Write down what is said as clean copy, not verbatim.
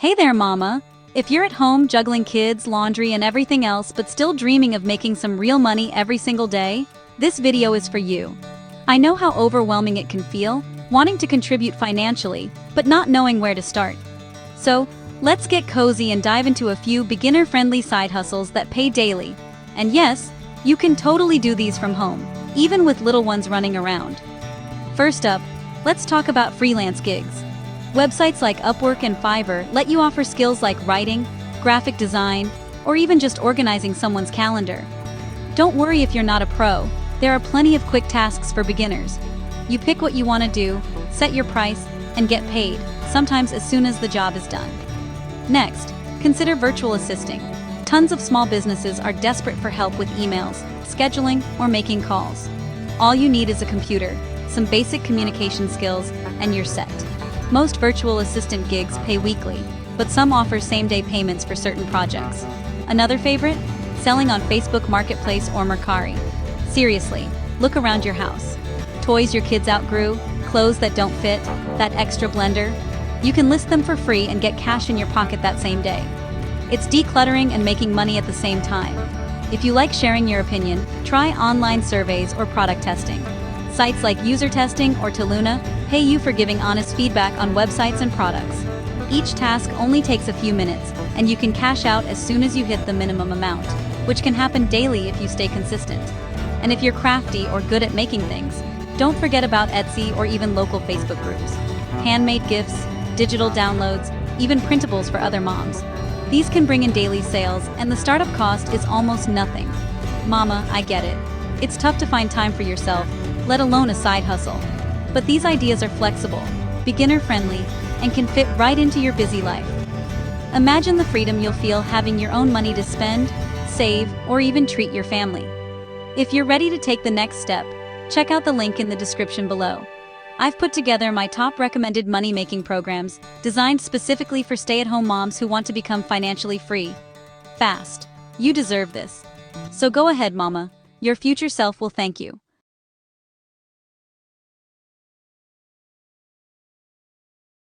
Hey there, Mama! If you're at home juggling kids, laundry, and everything else but still dreaming of making some real money every single day, this video is for you. I know how overwhelming it can feel, wanting to contribute financially, but not knowing where to start. So, let's get cozy and dive into a few beginner-friendly side hustles that pay daily. And yes, you can totally do these from home, even with little ones running around. First up, let's talk about freelance gigs. Websites like Upwork and Fiverr let you offer skills like writing, graphic design, or even just organizing someone's calendar. Don't worry if you're not a pro, there are plenty of quick tasks for beginners. You pick what you want to do, set your price, and get paid, sometimes as soon as the job is done. Next, consider virtual assisting. Tons of small businesses are desperate for help with emails, scheduling, or making calls. All you need is a computer, some basic communication skills, and you're set. Most virtual assistant gigs pay weekly, but some offer same-day payments for certain projects. Another favorite? Selling on Facebook Marketplace or Mercari. Seriously, look around your house. Toys your kids outgrew, clothes that don't fit, that extra blender. You can list them for free and get cash in your pocket that same day. It's decluttering and making money at the same time. If you like sharing your opinion, try online surveys or product testing. Sites like User Testing or Toluna pay you for giving honest feedback on websites and products. Each task only takes a few minutes, and you can cash out as soon as you hit the minimum amount, which can happen daily if you stay consistent. And if you're crafty or good at making things, don't forget about Etsy or even local Facebook groups. Handmade gifts, digital downloads, even printables for other moms. These can bring in daily sales, and the startup cost is almost nothing. Mama, I get it. It's tough to find time for yourself, let alone a side hustle. But these ideas are flexible, beginner-friendly, and can fit right into your busy life. Imagine the freedom you'll feel having your own money to spend, save, or even treat your family. If you're ready to take the next step, check out the link in the description below. I've put together my top recommended money-making programs, designed specifically for stay-at-home moms who want to become financially free. Fast. You deserve this. So go ahead, Mama. Your future self will thank you.